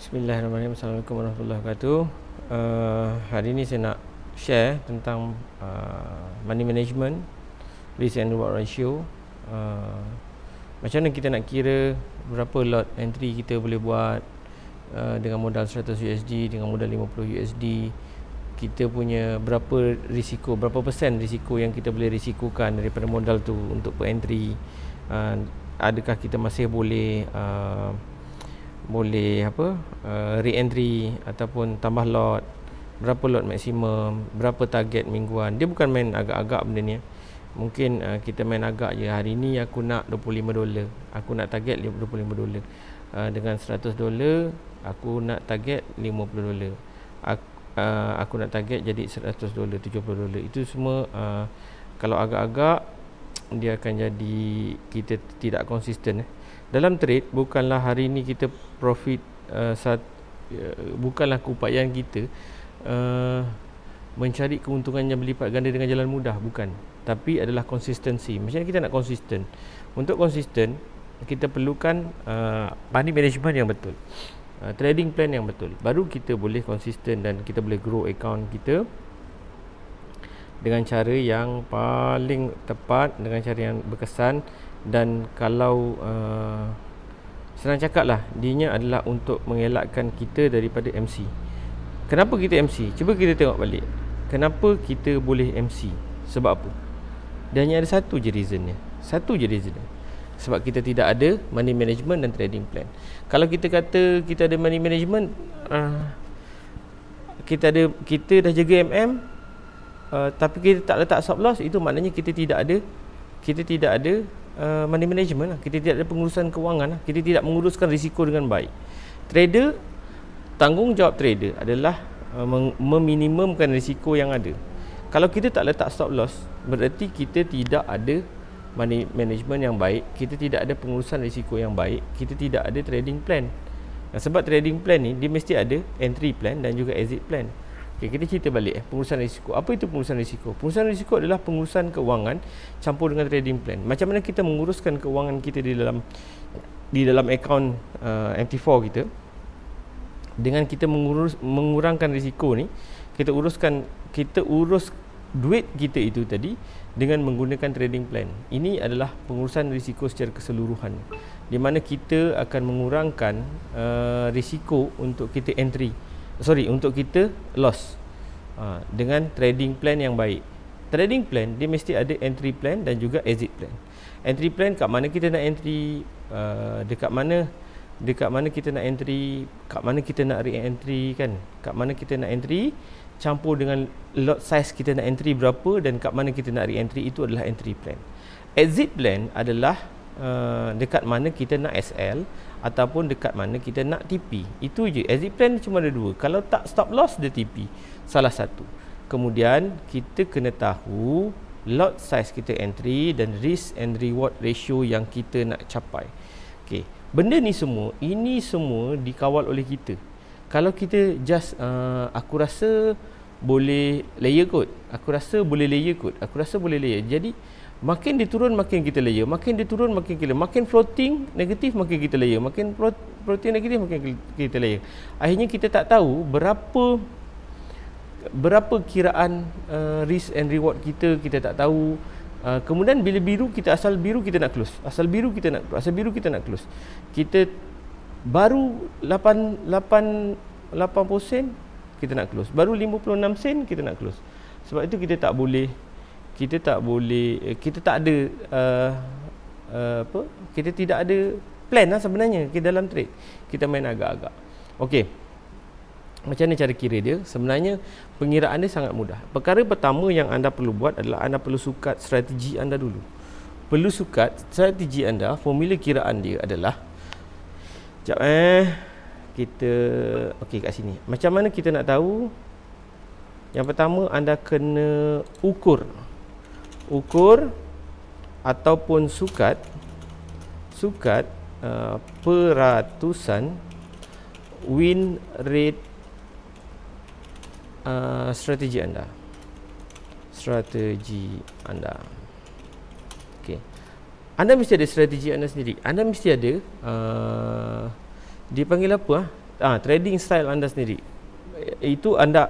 Bismillahirrahmanirrahim. Assalamualaikum warahmatullahi wabarakatuh. Hari ini saya nak share tentang money management, risk and reward ratio. Macam mana kita nak kira berapa lot entry kita boleh buat dengan modal 100 USD, dengan modal 50 USD. Kita punya berapa risiko, berapa persen risiko yang kita boleh risikokan daripada modal tu untuk per entry. Adakah kita masih boleh re-entry ataupun tambah lot, berapa lot maksimum, berapa target mingguan. Dia bukan main agak-agak benda ni. Mungkin kita main agak je. Hari ni aku nak $25, aku nak target $25. Dengan $100 aku nak target $50. Aku nak target jadi $100, $70. Itu semua kalau agak-agak dia akan jadi kita tidak konsisten. Dalam trade bukanlah hari ni kita profit bukanlah keupayaan kita mencari keuntungan yang berlipat ganda dengan jalan mudah, bukan. Tapi adalah konsistensi. Macam mana kita nak konsisten? Untuk konsisten kita perlukan money management yang betul, trading plan yang betul. Baru kita boleh konsisten dan kita boleh grow account kita dengan cara yang paling tepat, dengan cara yang berkesan. Dan kalau senang cakap lah, dianya adalah untuk mengelakkan kita daripada MC. Kenapa kita MC? Cuba kita tengok balik. Kenapa kita boleh MC? Sebab apa? Dia hanya ada satu je reasonnya. Sebab kita tidak ada money management dan trading plan. Kalau kita kata kita ada money management, kita dah jaga tapi kita tak letak stop loss, itu maknanya kita tidak ada money management lah. Kita tidak ada pengurusan kewangan lah. Kita tidak menguruskan risiko dengan baik. Trader, tanggungjawab trader adalah meminimumkan risiko yang ada. Kalau kita tak letak stop loss, berarti kita tidak ada money management yang baik, kita tidak ada pengurusan risiko yang baik, kita tidak ada trading plan. Sebab trading plan ni dia mesti ada entry plan dan juga exit plan. Okay, kita cerita balik pengurusan risiko. Apa itu pengurusan risiko? Pengurusan risiko adalah pengurusan keuangan campur dengan trading plan. Macam mana kita menguruskan keuangan kita di dalam akaun MT4 kita, dengan kita mengurangkan risiko ni, kita urus duit kita itu tadi dengan menggunakan trading plan. Ini adalah pengurusan risiko secara keseluruhan, di mana kita akan mengurangkan risiko untuk kita untuk kita loss dengan trading plan yang baik. Trading plan dia mesti ada entry plan dan juga exit plan. Entry plan kat mana kita nak entry, dekat mana kita nak entry, kat mana kita nak re-entry kan, kat mana kita nak entry, campur dengan lot size kita nak entry berapa dan kat mana kita nak re-entry. Itu adalah entry plan. Exit plan adalah dekat mana kita nak SL ataupun dekat mana kita nak TP. Itu je. Exit plan cuma ada dua. Kalau tak stop loss, dia TP salah satu. Kemudian kita kena tahu lot size kita entry dan risk and reward ratio yang kita nak capai. Okey, benda ni semua, ini semua dikawal oleh kita. Kalau kita just aku rasa boleh layer kot, aku rasa boleh layer kot, aku rasa boleh layer. Jadi makin dia turun makin kita layer, makin dia turun makin kita layer, makin floating negatif makin kita layer, makin floating negatif makin kita layer. Akhirnya kita tak tahu berapa kiraan risk and reward kita tak tahu. Kemudian bila biru kita asal biru kita nak close, asal biru kita nak close. Kita baru 8 sen kita nak close, baru 56 sen kita nak close. Sebab itu kita tak ada kita tidak ada plan lah sebenarnya kita dalam trade. Kita main agak-agak. Okey, macam mana cara kira dia? Sebenarnya pengiraan dia sangat mudah. Perkara pertama yang anda perlu buat adalah anda perlu sukat strategi anda dulu. Perlu sukat strategi anda. Formula kiraan dia adalah, kita okey kat sini. Macam mana kita nak tahu? Yang pertama, anda kena ukur ataupun sukat peratusan win rate strategi anda. Okey, anda mesti ada strategi anda sendiri. Anda mesti ada dipanggil apa? trading style anda sendiri. Itu anda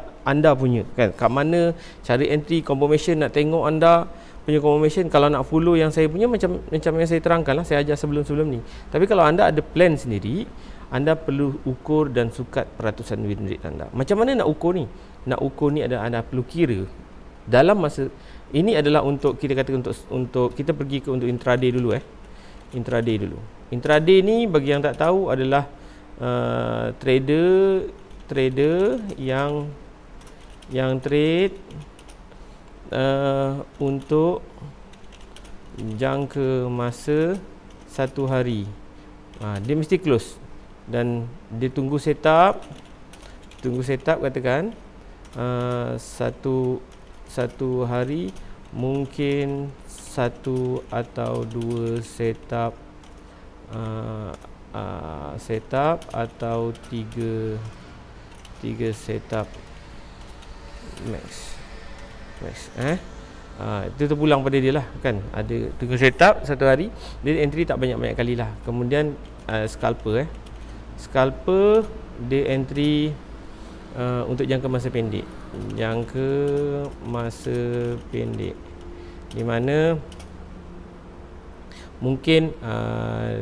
punya kan. Kat mana cara entry confirmation, nak tengok anda punya confirmation. Kalau nak follow yang saya punya, macam yang saya terangkan lah, saya ajar sebelum ni. Tapi kalau anda ada plan sendiri, anda perlu ukur dan sukat peratusan win rate anda. Macam mana nak ukur ni? Nak ukur ni anda perlu kira dalam masa ini adalah untuk kita kata untuk kita pergi ke untuk intraday dulu Intraday ni bagi yang tak tahu adalah trader yang trade untuk jangka masa 1 hari. Dia mesti close dan dia tunggu setup katakan satu hari mungkin 1 atau 2 setup atau 3 setup max itu terpulang pada dia lah kan. Ada 3 setup 1 hari, dia entry tak banyak-banyak kali lah. Kemudian scalper dia entry untuk jangka masa pendek, di mana mungkin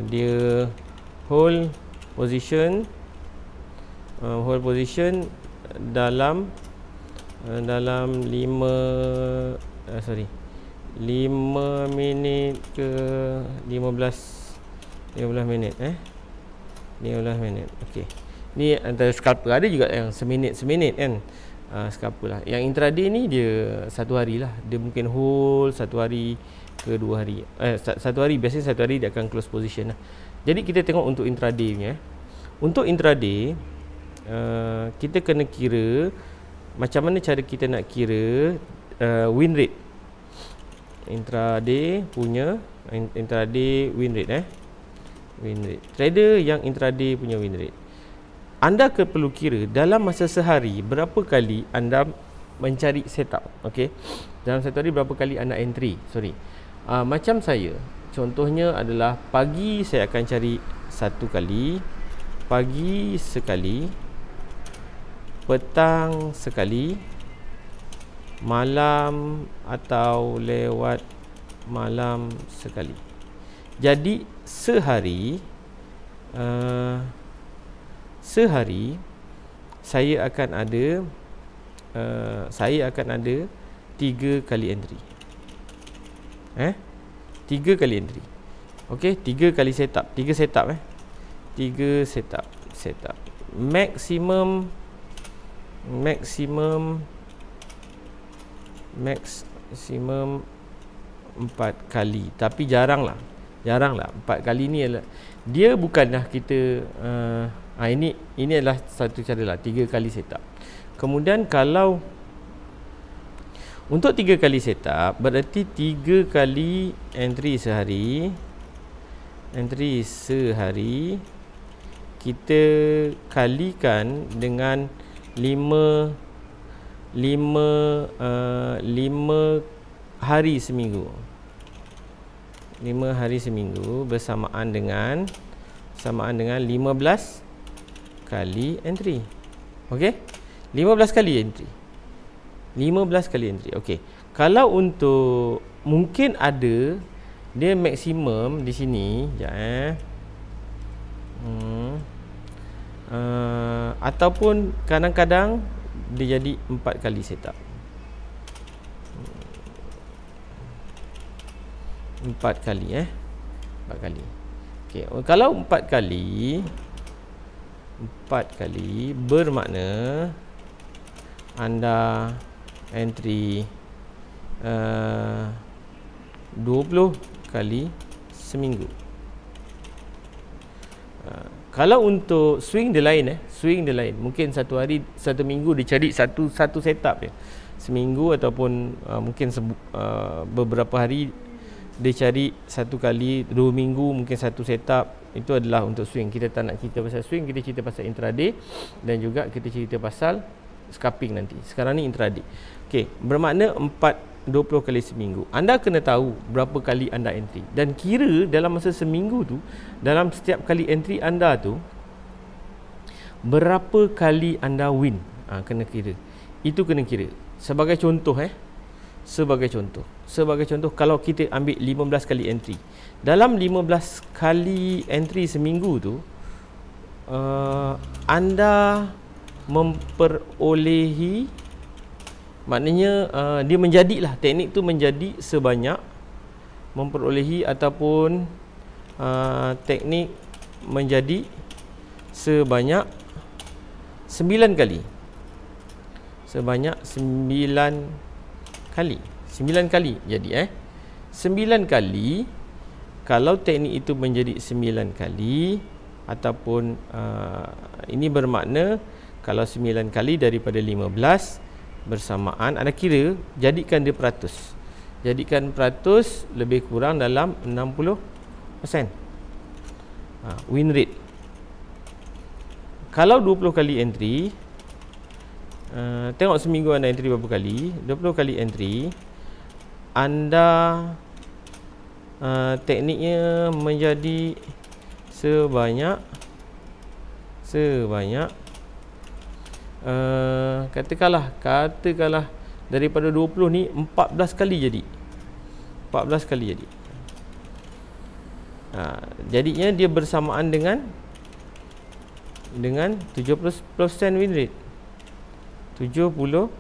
dia hold position dalam 5 minit ke 15 minit 15 minit. Okey, ni antara scalper. Ada juga yang seminit kan, scalper lah. Yang intraday ni dia 1 hari lah. Dia mungkin hold 1 hari ke 2 hari. 1 hari, biasanya 1 hari dia akan close position lah. Jadi kita tengok untuk intraday punya. Untuk intraday kita kena kira macam mana cara kita nak kira win rate. Intraday win rate win rate. Trader yang intraday punya win rate, anda perlu kira dalam masa sehari berapa kali anda mencari setup. Okey, dalam 1 hari berapa kali anda entry. Macam saya, contohnya adalah pagi saya akan cari 1 kali, pagi sekali, petang sekali, malam atau lewat malam sekali. Jadi sehari saya akan ada 3 kali entry. 3 kali entry. Okey, 3 kali setup. 3 setup 3 setup. Maksimum 4 kali. Tapi jaranglah 4 kali ni adalah, dia bukanlah kita ini adalah satu cara lah, 3 kali setup. Kemudian kalau untuk 3 kali setup, berarti 3 kali entry sehari. Kita kalikan dengan 5 hari seminggu. 5 hari seminggu bersamaan dengan 15 kali entry. Okey? 15 kali entry. Okey. Kalau untuk mungkin ada dia maksimum di sini, ataupun kadang-kadang dia jadi 4 kali setup. 4 kali 4 kali. Okey, kalau 4 kali bermakna anda entry 20 kali seminggu. Kalau untuk swing dia lain mungkin 1 hari, 1 minggu dia cari satu setup je. Seminggu ataupun mungkin beberapa hari dia cari 1 kali, 2 minggu mungkin 1 setup. Itu adalah untuk swing. Kita tak nak cerita pasal swing, kita cerita pasal intraday dan juga kita cerita pasal scalping nanti. Sekarang ni intraday. Okey, bermakna 20 kali seminggu. Anda kena tahu berapa kali anda entry dan kira dalam masa seminggu tu, dalam setiap kali entry anda tu berapa kali anda win. Kena kira. Itu kena kira. Sebagai contoh Sebagai contoh, kalau kita ambil 15 kali entry. Dalam 15 kali entry seminggu tu, anda memperolehi, maknanya dia menjadilah, teknik tu menjadi sebanyak, memperolehi ataupun teknik menjadi sebanyak 9 kali. Sebanyak 9 kali. 9 kali jadi 9 kali. Kalau teknik itu menjadi 9 kali, ataupun ini bermakna kalau 9 kali daripada 15 bersamaan, anda kira, jadikan dia peratus. Jadikan peratus lebih kurang dalam 60%. Win rate. Kalau 20 kali entry, tengok seminggu anda entry berapa kali. 20 kali entry, anda tekniknya menjadi sebanyak katakanlah daripada 20 ni 14 kali jadi. 14 kali jadi. Jadinya dia bersamaan dengan 70% win rate. 70%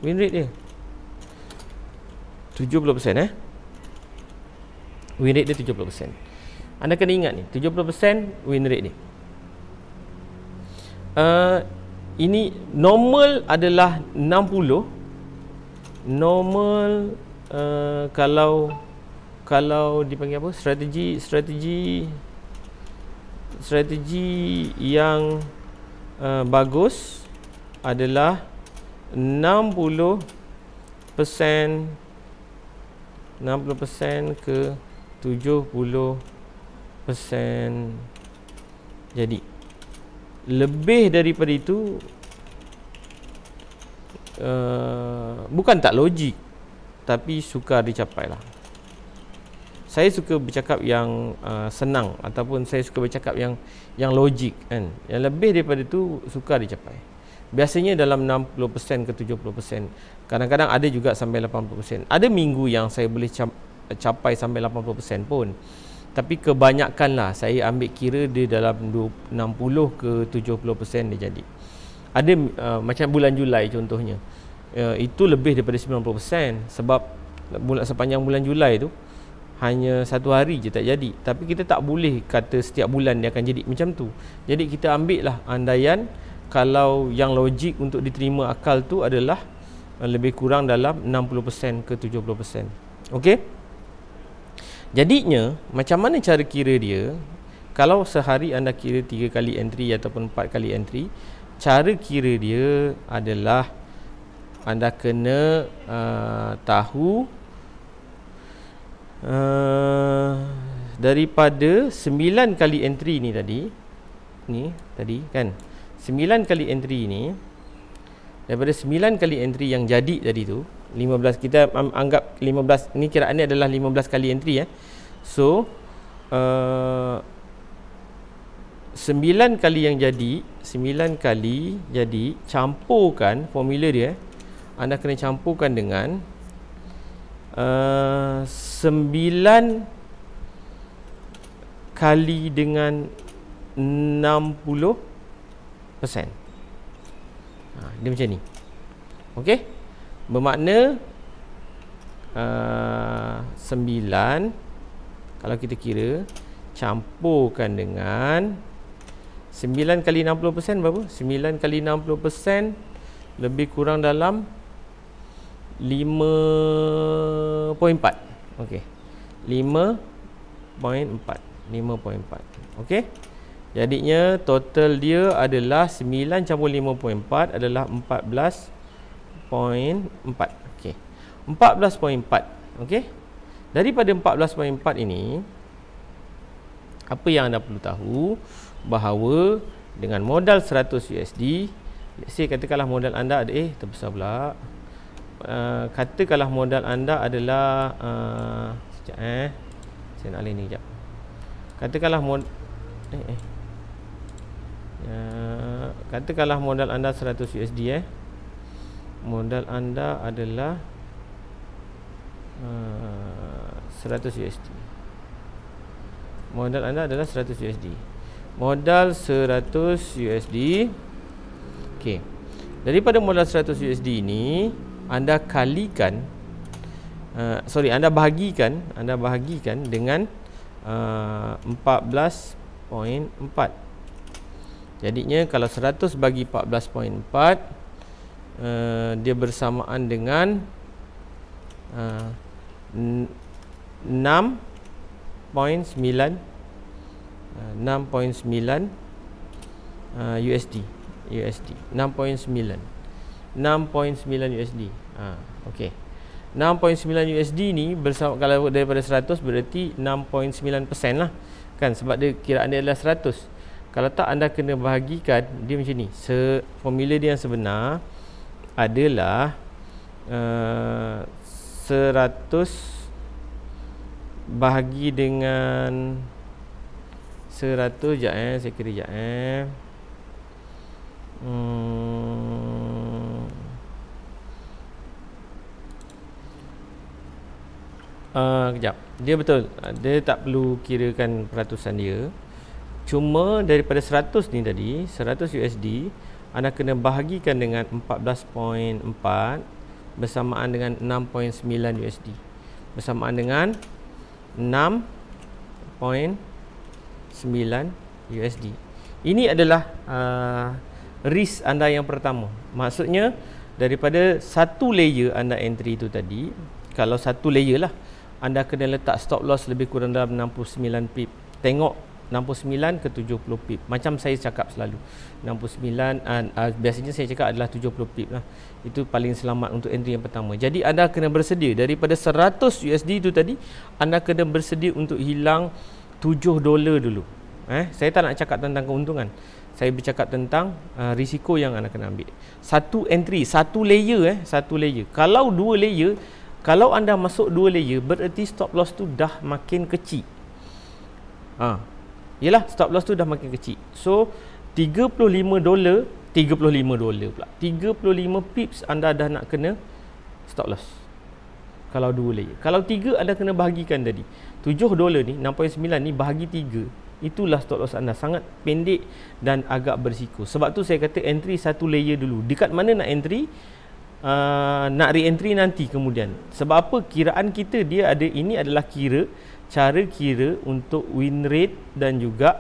win rate dia. 70% win rate dia 70%. Anda kena ingat ni, 70% win rate ni. Ini normal adalah 60. Normal kalau dipanggil apa? Strategi yang bagus adalah 60% ke 70% jadi. Lebih daripada itu bukan tak logik, tapi sukar dicapai lah. Saya suka bercakap yang senang, ataupun saya suka bercakap yang logik kan. Yang lebih daripada itu sukar dicapai. Biasanya dalam 60% ke 70%. Kadang-kadang ada juga sampai 80%. Ada minggu yang saya boleh capai sampai 80% pun. Tapi kebanyakan lah saya ambil kira dia dalam 60 ke 70% dia jadi. Ada macam bulan Julai contohnya. Itu lebih daripada 90%. Sebab sepanjang bulan Julai tu hanya satu hari je tak jadi. Tapi kita tak boleh kata setiap bulan dia akan jadi macam tu. Jadi kita ambil lah andaian kalau yang logik untuk diterima akal tu adalah lebih kurang dalam 60% ke 70%. Okey? Jadinya macam mana cara kira dia? Kalau sehari anda kira 3 kali entry ataupun 4 kali entry, cara kira dia adalah anda kena tahu daripada 9 kali entry ni tadi kan, 9 kali entry ni, daripada 9 kali entry yang jadi tadi tu 15, kita anggap 15 ni kiraannya adalah 15 kali entry So 9 kali yang jadi, 9 kali jadi, campurkan formula dia. Anda kena campurkan dengan 9 kali dengan 60%. Dia macam ni. Okey? Bermakna 9 kalau kita kira campurkan dengan 9 kali 60% berapa? 9 kali 60% lebih kurang dalam 5.4. Okey. 5.4. Okey. Jadinya total dia adalah 9 campur 5.4 adalah 14.4. Okey. 14.4. Okey. Daripada 14.4 ini, apa yang anda perlu tahu, bahawa dengan modal 100 USD, let's say katakanlah modal anda ada terbesar pula. Katakanlah modal anda adalah sekejap saya nak alih ni sekejap. Katakanlah Katakanlah modal anda 100 USD modal anda adalah 100 USD. Modal anda adalah 100 USD. Modal 100 USD. Okey. Daripada modal 100 USD ini anda kalikan anda bahagikan dengan 14.4. Jadinya kalau 100 bagi 14.4 dia bersamaan dengan 6.9 USD 6.9 USD. Okey. 6.9 USD ni bersama, kalau daripada 100 berarti 6.9% lah kan, sebab dia kiraan dia adalah 100. Kalau tak, anda kena bahagikan dia macam ni. Formula dia yang sebenar adalah 100 bahagi dengan 100. Saya kira kejap. Dia betul, dia tak perlu kirakan peratusan dia. Cuma daripada 100 ni tadi, 100 USD anda kena bahagikan dengan 14.4 bersamaan dengan 6.9 USD bersamaan dengan 6.9 USD. Ini adalah risk anda yang pertama. Maksudnya daripada satu layer anda entry itu tadi, kalau satu layer lah, anda kena letak stop loss lebih kurang dalam 69 pip. Tengok 69 ke 70 pip. Macam saya cakap selalu, 69 biasanya saya cakap adalah 70 pip lah. Itu paling selamat untuk entry yang pertama. Jadi anda kena bersedia daripada 100 USD itu tadi, anda kena bersedia untuk hilang $7 dulu. Saya tak nak cakap tentang keuntungan. Saya bercakap tentang risiko yang anda kena ambil. Satu entry, satu layer. Kalau dua layer, kalau anda masuk dua layer, berarti stop loss tu dah makin kecil. Yelah, stop loss tu dah makin kecil. So $35 pula, 35 pips anda dah nak kena stop loss. Kalau dua layer. Kalau tiga, anda kena bahagikan tadi. $7 ni, 6.9 ni bahagi 3. Itulah stop loss anda. Sangat pendek dan agak berisiko. Sebab tu saya kata entry satu layer dulu. Dekat mana nak entry? Nak re-entry nanti kemudian. Sebab apa? Kiraan kita dia ada, ini adalah cara kira untuk win rate dan juga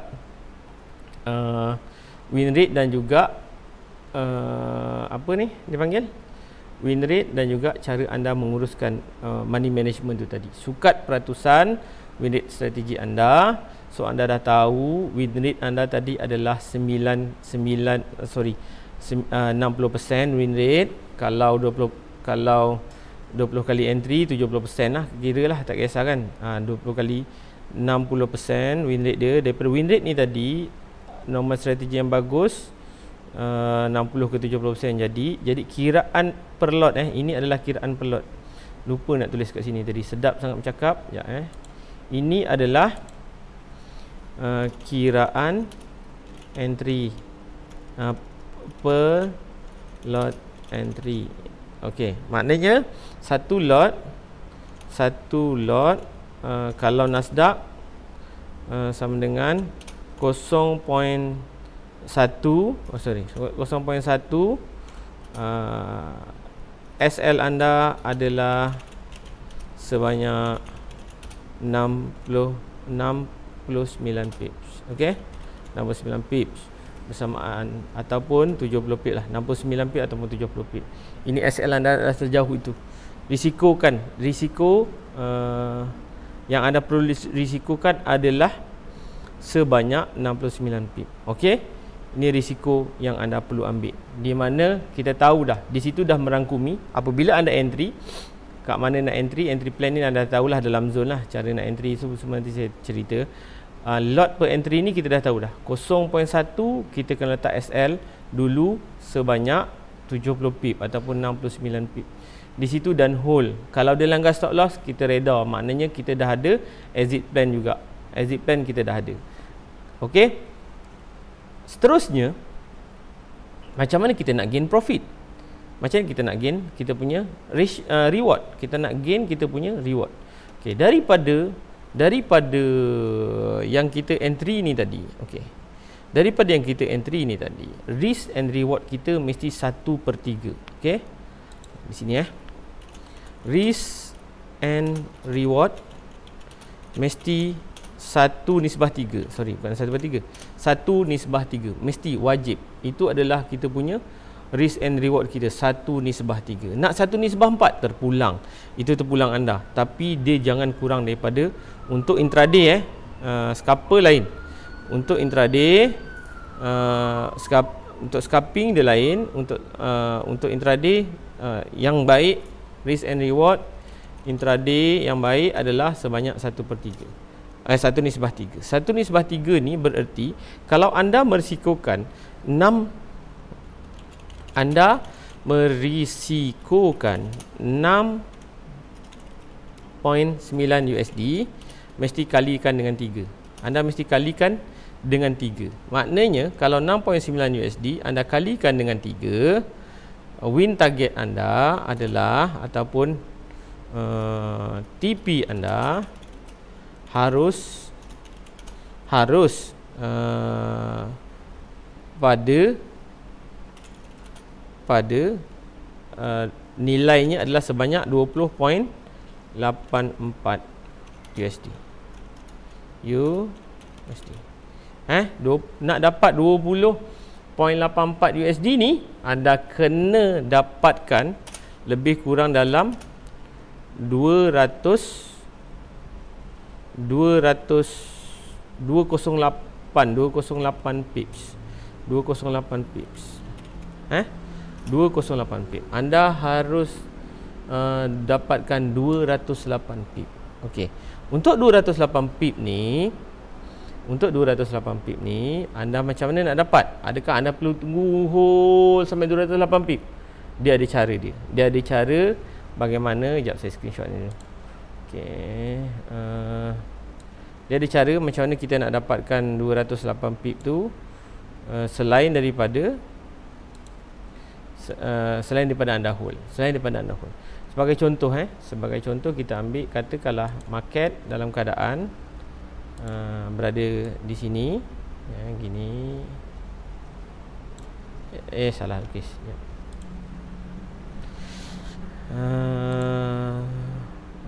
apa ni dia panggil, win rate dan juga cara anda menguruskan money management tu tadi. Sukat peratusan win rate strategi anda. So anda dah tahu win rate anda tadi adalah 60% win rate. Kalau 20 kali entry 70% lah, kira lah, tak kisah kan. 20 kali 60% win rate dia. Daripada win rate ni tadi, normal strategi yang bagus 60 ke 70% jadi kiraan per lot ini adalah kiraan per lot. Lupa nak tulis kat sini tadi, sedap sangat bercakap. Ini adalah kiraan entry per lot entry. Okey, maknanya satu lot kalau Nasdaq sama dengan 0.1 SL anda adalah sebanyak 69 pips. Okey, 69 pips bersamaan, ataupun 70 pip lah, 69 pip ataupun 70 pip. Ini SL anda dah sejauh itu. Risiko yang anda perlu risikokan adalah sebanyak 69 pip. Okey, ini risiko yang anda perlu ambil. Di mana kita tahu dah, di situ dah merangkumi apabila anda entry, kat mana nak entry plan ni anda tahulah dalam zone lah. Cara nak entry semua nanti saya cerita. Lot per entry ni kita dah tahu dah. 0.1 kita kena letak SL dulu sebanyak 70 pip ataupun 69 pip. Di situ dan hold. Kalau dia langgar stop loss, kita reda. Maknanya kita dah ada exit plan juga. Exit plan kita dah ada. Okey. Seterusnya, Macam mana kita nak gain profit? Macam mana kita nak gain kita punya reward? Kita nak gain kita punya reward. Okey, daripada yang kita entry ni tadi, okey. Daripada yang kita entry ni tadi, risk and reward kita mesti 1/3. Okey. Di sini risk and reward mesti 1/3. Sorry, bukan 1/3. 1/3. Mesti wajib. Itu adalah kita punya risk and reward kita 1/3. Nak 1/4 terpulang. Itu terpulang anda. Tapi dia jangan kurang daripada untuk intraday scalper lain. Untuk intraday untuk scalping dia lain. Untuk intraday yang baik risk and reward intraday yang baik adalah sebanyak 1/3. 1/3. 1/3 ni bererti kalau anda merisikokan 6.9 USD, mesti kalikan dengan 3. Anda mesti kalikan dengan 3. Maknanya kalau 6.9 USD anda kalikan dengan 3, win target anda adalah ataupun TP anda harus pada nilainya adalah sebanyak 20.84 USD. Nak dapat 20.84 USD ni anda kena dapatkan lebih kurang dalam 208 pips. 208 pips. 208 pip. Anda harus dapatkan 208 pip. Okey. Untuk 208 pip ni, anda macam mana nak dapat? Adakah anda perlu tunggu hold sampai 208 pip? Dia ada cara dia. Dia ada cara bagaimana, jap saya screenshot ni dulu. Okey. Dia ada cara macam mana kita nak dapatkan 208 pip tu selain daripada anda hold. Sebagai contoh kita ambil katakanlah market dalam keadaan berada di sini gini. Salah lukis.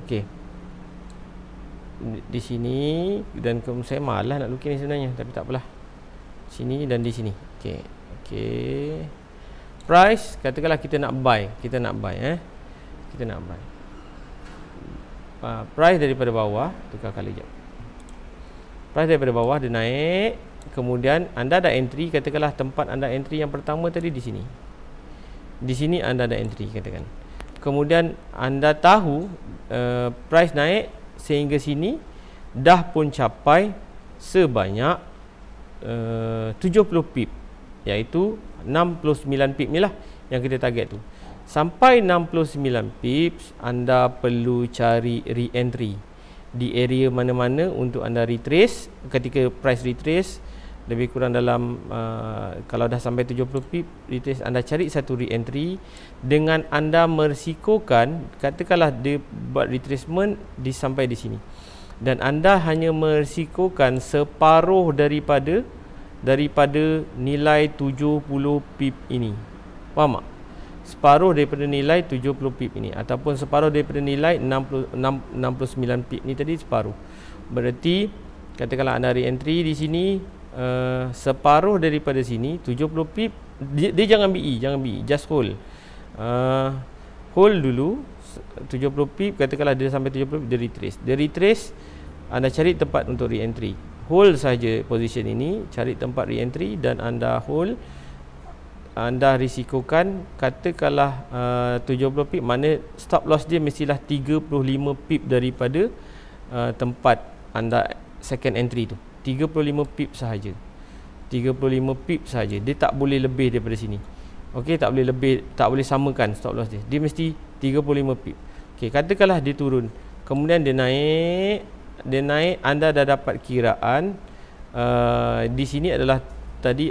Okey. Di sini dan saya malas nak lukis ni sebenarnya, tapi tak apalah. Sini dan di sini. Okey. Price, katakanlah kita nak buy. Price daripada bawah, tukar color jap. Price daripada bawah dia naik, kemudian anda ada entry, katakanlah tempat anda entry yang pertama tadi di sini. Di sini anda ada entry katakan. Kemudian anda tahu price naik sehingga sini dah pun capai sebanyak 70 pip, iaitu 69 pip ni lah yang kita target tu. Sampai 69 pips anda perlu cari re-entry di area mana-mana untuk anda retrace. Ketika price retrace lebih kurang dalam kalau dah sampai 70 pip retrace, anda cari satu re-entry dengan anda merisikokan katakanlah dia buat retracement sampai di sini, dan anda hanya merisikokan separuh daripada nilai 70 pip ini. Faham tak? Separuh daripada nilai 70 pip ini, ataupun separuh daripada nilai 69 pip ni tadi, separuh. Berarti katakanlah anda re-entry di sini, separuh daripada sini 70 pip, dia jangan BE, just hold. Hold dulu 70 pip, katakanlah dia sampai 70 pip, dia retrace, anda cari tempat untuk re-entry. Hold saja position ini, cari tempat re-entry dan anda hold. Anda risikokan katakanlah 70 pip, mana stop loss dia mestilah 35 pip daripada tempat anda second entry tu. 35 pip sahaja. 35 pip sahaja. Dia tak boleh lebih daripada sini. Okey, tak boleh lebih, tak boleh samakan stop loss dia. Dia mesti 35 pip. Okey, katakanlah dia turun, kemudian dia naik, anda dah dapat kiraan di sini adalah tadi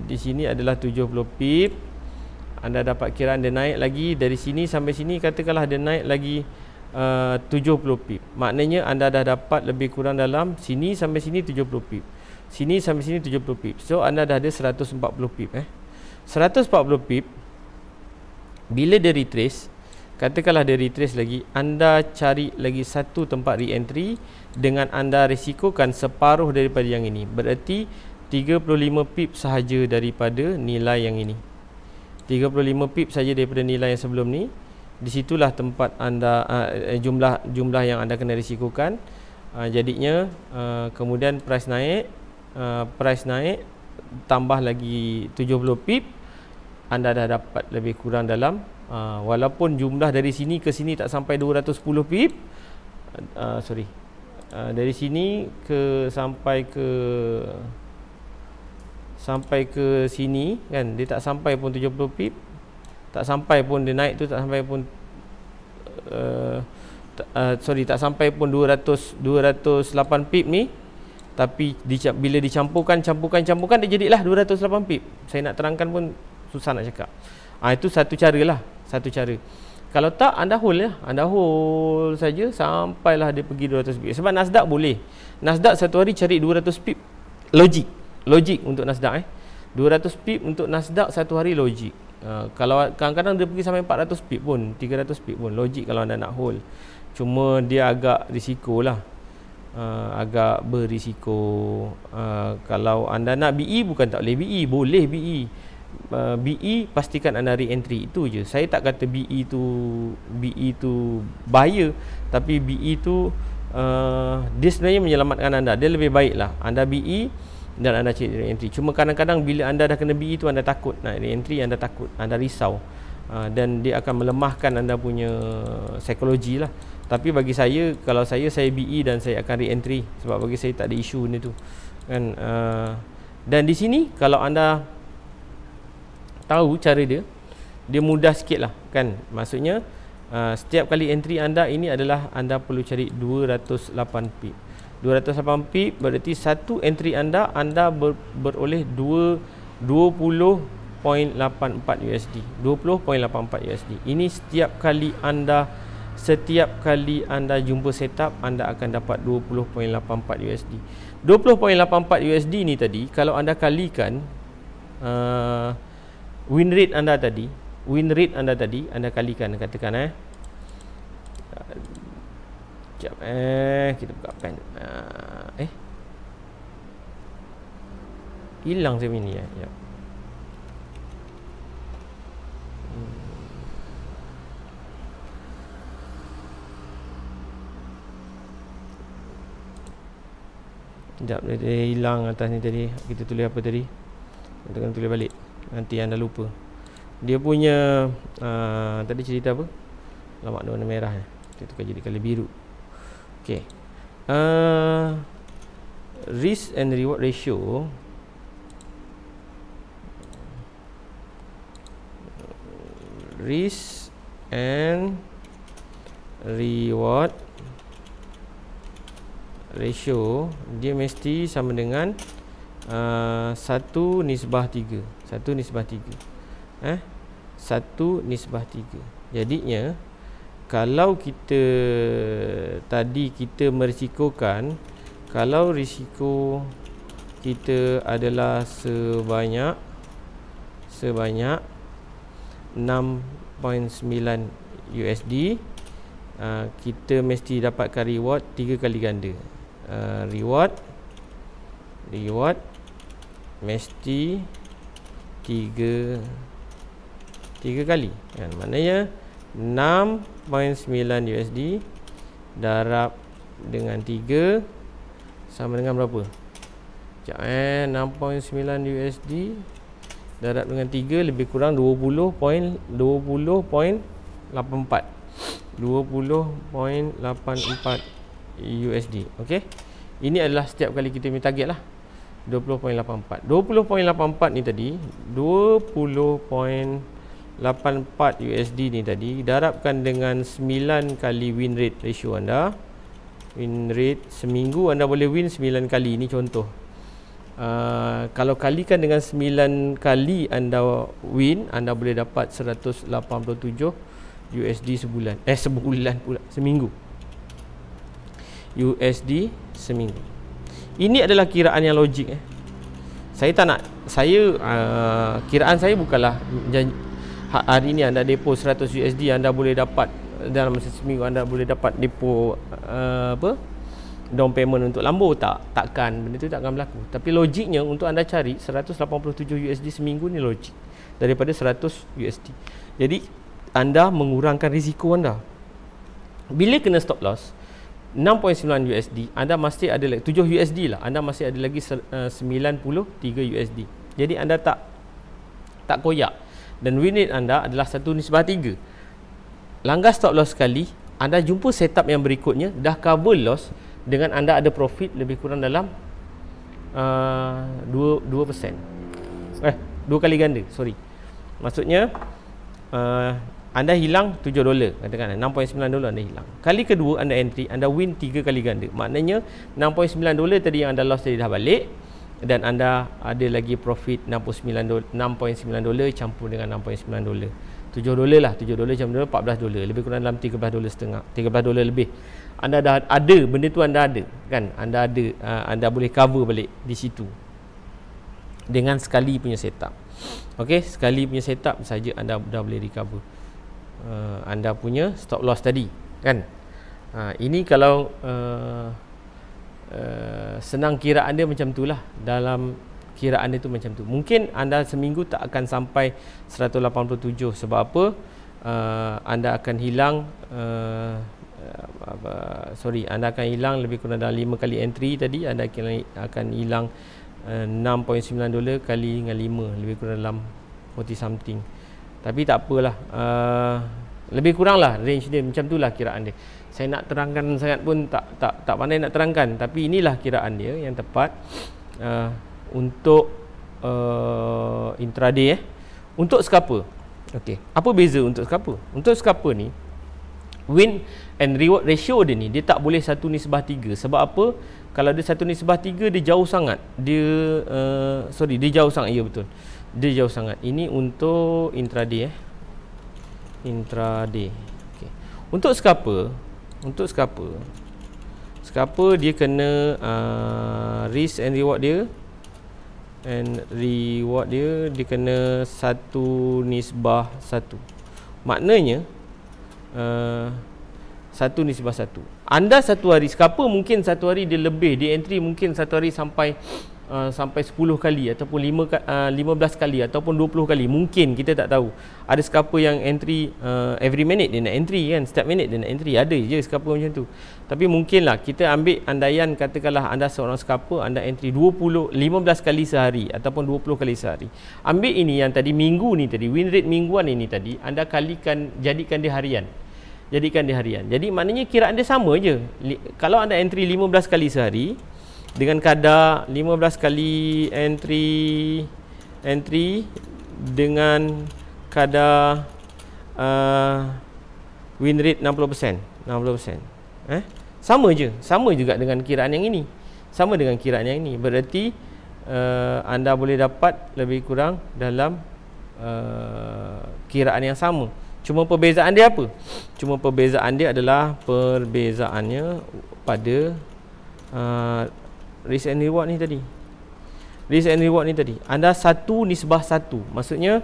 di sini adalah 70 pip. Anda dapat kiraan dia naik lagi dari sini sampai sini, katakanlah dia naik lagi 70 pip. Maknanya anda dah dapat lebih kurang dalam sini sampai sini 70 pip. Sini sampai sini 70 pip. So anda dah ada 140 pip 140 pip. Bila dia retrace, katakanlah dia retrace lagi, anda cari lagi satu tempat re-entry dengan anda risikokan separuh daripada yang ini. Berarti 35 pip sahaja daripada nilai yang ini. 35 pip saja daripada nilai yang sebelum ni. Di situlah tempat anda jumlah yang anda kena risikokan. Jadinya kemudian price naik tambah lagi 70 pip, anda dah dapat lebih kurang dalam walaupun jumlah dari sini ke sini tak sampai 210 pip, dari sini ke sampai ke sini kan, dia tak sampai pun 70 pip, tak sampai pun dia naik tu, tak sampai pun tak sampai pun 208 pip ni. Tapi bila dicampurkan dia jadilah 208 pip. Saya nak terangkan pun susah nak cakap. Itu satu cara lah, satu cara. Kalau tak, anda hold lah, anda hold saja sampailah dia pergi 200 pip. Sebab Nasdaq boleh. Nasdaq satu hari cari 200 pip, logik untuk Nasdaq 200 pip untuk Nasdaq satu hari logik. Kalau kadang-kadang dia pergi sampai 400 pip pun, 300 pip pun logik kalau anda nak hold. Cuma dia agak risiko lah, agak berisiko. Kalau anda nak BE, bukan tak boleh BE, boleh BE. BE pastikan anda re-entry, itu je. Saya tak kata BE tu bahaya, tapi BE tu dia sebenarnya menyelamatkan anda. Dia lebih baik lah anda BE dan anda cari re-entry. Cuma kadang-kadang bila anda dah kena BE tu, anda takut nak re-entry, anda takut, anda risau, dan dia akan melemahkan anda punya psikologi lah. Tapi bagi saya, kalau saya BE dan saya akan re-entry, sebab bagi saya tak ada isu ni tu kan. Dan di sini kalau anda tahu cara dia mudah sikit lah kan. Maksudnya setiap kali entry anda ini adalah anda perlu cari 208 pip. 208 pip berarti satu entry anda beroleh 20.84 USD. 20.84 USD. Ini setiap kali anda jumpa setup, anda akan dapat 20.84 USD. 20.84 USD ni tadi kalau anda kalikan win rate anda tadi, anda kalikan, katakan sekejap, kita buka pen. Hilang saya ini ya. Sekejap, dia hilang atas ni tadi. Kita tulis apa tadi? Kita kena tulis balik, nanti anda lupa. Dia punya tadi cerita apa? Lama warna merah kita tukar jadi color biru. Okey. Risk and reward ratio. Risk and reward ratio dia mesti sama dengan 1/3. 1/3. 1/3. Jadinya kalau kita merisikokan, kalau risiko kita adalah sebanyak 6.9 USD, kita mesti dapatkan reward 3 kali ganda. Reward mesti 3 kali kan. Maknanya 6.9 USD darab dengan 3 sama dengan berapa? Sekejap 6.9 USD darab dengan 3 lebih kurang 20.84 USD. Okey. Ini adalah setiap kali kita punya target lah, 20.84. 20.84 ni tadi, 20.84 USD ni tadi darabkan dengan 9 kali win rate ratio anda. Win rate seminggu anda boleh win 9 kali. Ini contoh. Kalau kalikan dengan 9 kali anda win, anda boleh dapat 187 USD sebulan. Sebulan pula, seminggu. USD seminggu. Ini adalah kiraan yang logik. Saya tak nak, kiraan saya bukanlah hari ini anda depo 100 USD, anda boleh dapat dalam masa seminggu anda boleh dapat depo down payment untuk Lambo. Takkan, benda tu takkan berlaku. Tapi logiknya untuk anda cari 187 USD seminggu ni logik daripada 100 USD. Jadi anda mengurangkan risiko anda. Bila kena stop loss 6.9 USD, anda masih ada lagi 7 USD lah, anda masih ada lagi 93 USD. Jadi anda tak koyak, dan win rate anda adalah 1:3. Langgar stop loss sekali, anda jumpa setup yang berikutnya dah cover loss dengan anda ada profit lebih kurang dalam 2%. 2 kali ganda, sorry. Maksudnya anda hilang $7, katakan $6.9 anda hilang. Kali kedua anda entry, anda win 3 kali ganda. Maknanya $6.9 tadi yang anda loss tadi dah balik, dan anda ada lagi profit $6.9 campur dengan $6.9. $7 lah, $7 campur $14, lebih kurang dalam $13.5, $13 lebih. Anda dah ada benda tu, anda ada kan, anda ada, anda boleh cover balik di situ dengan sekali punya setup. Okey, sekali punya setup saja anda dah boleh recover anda punya stop loss tadi kan. Ini kalau senang kiraan dia macam tu lah, dalam kiraan dia tu macam tu. Mungkin anda seminggu tak akan sampai 187. Sebab apa? Anda akan hilang anda akan hilang lebih kurang dalam 5 kali entry tadi. Anda akan hilang $6.9 kali dengan 5, lebih kurang dalam 40 something. Tapi tak apalah, lebih kurang lah range dia, macam tu lah kiraan dia. Saya nak terangkan sangat pun tak pandai nak terangkan, tapi inilah kiraan dia yang tepat untuk intraday. Untuk scalper, okey, apa beza untuk scalper? Untuk scalper ni, win and reward ratio dia ni, dia tak boleh 1:3. Sebab apa? Kalau dia 1:3, dia jauh sangat. Dia jauh sangat. Ya, betul, dia jauh sangat. Ini untuk intraday. Intraday. Okay. Untuk scalper, dia kena risk and reward dia, dia kena 1:1. Maknanya 1:1. Anda satu hari scalper, mungkin satu hari dia lebih, dia entry mungkin satu hari sampai 10 kali ataupun 15 kali ataupun 20 kali, mungkin kita tak tahu. Ada scalper yang entry every minute dia nak entry kan, setiap minit dia nak entry, ada je scalper macam tu. Tapi mungkinlah kita ambil andaian, katakanlah anda seorang scalper, anda entry 15 kali sehari ataupun 20 kali sehari. Ambil ini yang tadi minggu ni tadi, win rate mingguan ini tadi, anda kalikan, jadikan dia harian. Jadi maknanya kiraan dia sama je. Kalau anda entry 15 kali sehari dengan kadar 15 kali entry dengan kadar win rate 60%. Sama juga dengan kiraan yang ini. Berarti anda boleh dapat lebih kurang dalam kiraan yang sama. Cuma perbezaan dia apa? Adalah perbezaannya pada risk and reward ni tadi. Anda 1:1. Maksudnya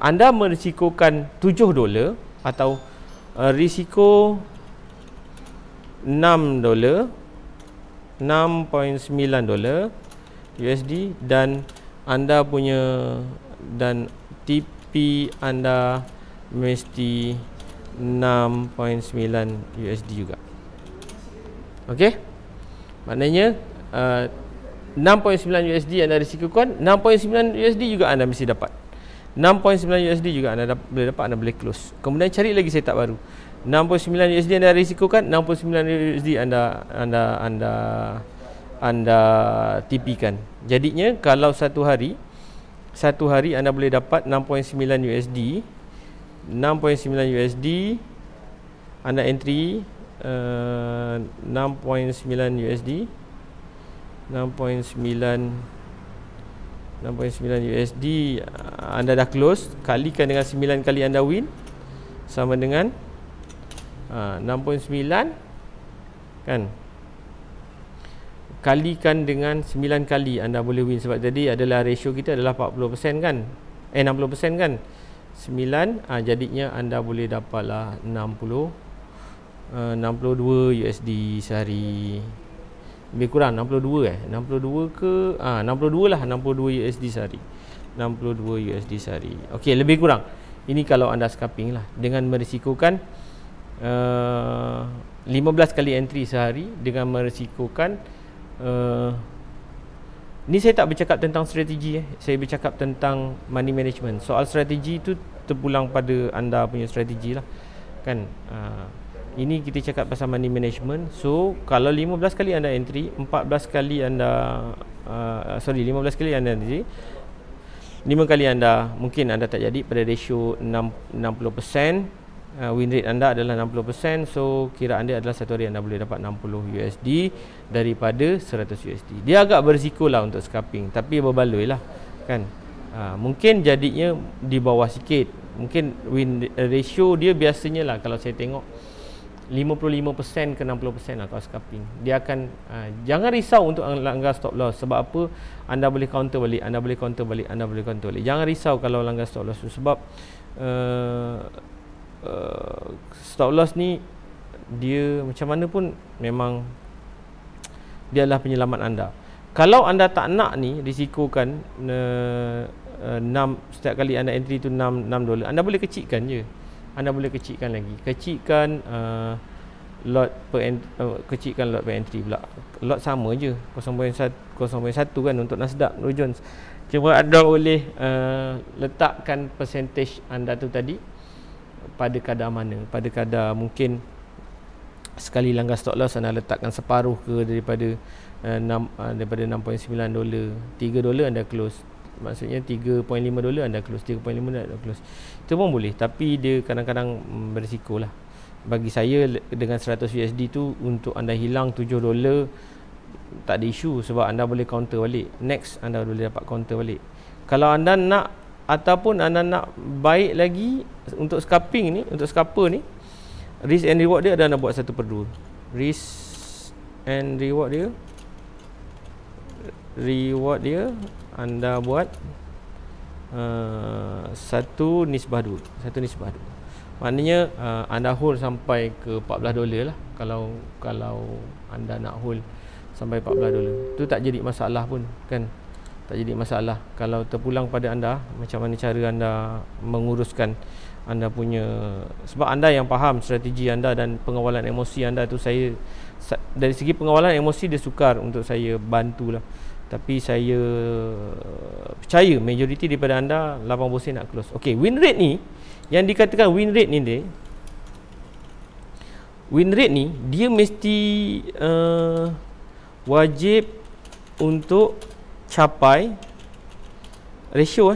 anda merisikokan $7 atau risiko $6, $6.9 USD, dan anda punya, dan TP anda mesti 6.9 USD juga. Okey? Maknanya 6.9 USD anda risikokan, 6.9 USD juga anda mesti dapat. 6.9 USD juga anda boleh dapat, anda boleh close. Kemudian cari lagi setup baru. 6.9 USD anda risikokan, 6.9 USD anda TP-kan. Jadinya kalau satu hari anda boleh dapat 6.9 USD. 6.9 USD anda entry 6.9 USD 6.9 USD anda dah close, kalikan dengan 9 kali anda win sama dengan 6.9 kan, kalikan dengan 9 kali anda boleh win. Sebab tadi adalah ratio kita adalah 40% kan, 60% kan, 9 jadinya anda boleh dapatlah 62 USD sehari. Lebih kurang 62 62 ke 62 lah, 62 USD sehari, 62 USD sehari. Okey, lebih kurang ini kalau anda scalping lah dengan merisikokan 15 kali entry sehari, dengan merisikokan ni saya tak bercakap tentang strategi saya bercakap tentang money management. Soal strategi tu terpulang pada anda punya strategi lah kan. Ini kita cakap pasal money management. So kalau 15 kali anda entry, 14 kali anda 15 kali anda entry, 5 kali anda mungkin anda tak jadi pada ratio 60%, win rate anda adalah 60%. So kira anda adalah satu hari anda boleh dapat 60 USD daripada 100 USD. Dia agak berisiko lah untuk scalping, tapi berbaloi lah kan. Mungkin jadinya di bawah sikit, mungkin win ratio dia biasanya lah kalau saya tengok 55% ke 60% lah kalau scalping. Dia akan jangan risau untuk langgar stop loss. Sebab apa? Anda boleh counter balik, anda boleh counter balik, anda boleh counter balik. Jangan risau kalau langgar stop loss tu. Sebab stop loss ni dia macam mana pun memang dia adalah penyelamat anda. Kalau anda tak nak ni risikokan 6 setiap kali anda entry tu $6, anda boleh kecilkan je. Anda boleh kecilkan lagi. Kecilkan lot per entry pula. Lot sama je 0.1 kan untuk Nasdaq Dow Jones. Cuma anda boleh letakkan percentage anda tu tadi pada kadar mana. Pada kadar mungkin sekali langgar stop loss anda letakkan separuh ke daripada daripada $6.9, $3 anda close. Maksudnya $3.5 anda close, $3.5 anda close. Itu pun boleh, tapi dia kadang-kadang berisiko lah. Bagi saya dengan 100 USD tu untuk anda hilang $7 tak ada isu, sebab anda boleh counter balik. Next anda boleh dapat counter balik. Kalau anda nak ataupun anda nak baik lagi untuk scalping ni, untuk scalper ni, risk and reward dia anda buat 1/2. Risk and reward dia anda buat 1/2. Maknanya anda hold sampai ke $14 lah. Kalau anda nak hold sampai $14, tu tak jadi masalah pun kan. Tak jadi masalah. Kalau terpulang pada anda macam mana cara anda menguruskan anda punya, sebab anda yang faham strategi anda dan pengawalan emosi anda tu. Saya dari segi pengawalan emosi dia sukar untuk saya bantulah. Tapi saya percaya majoriti daripada anda 80% nak close. Okey, win rate ni yang dikatakan win rate ni dia mesti wajib untuk capai ratio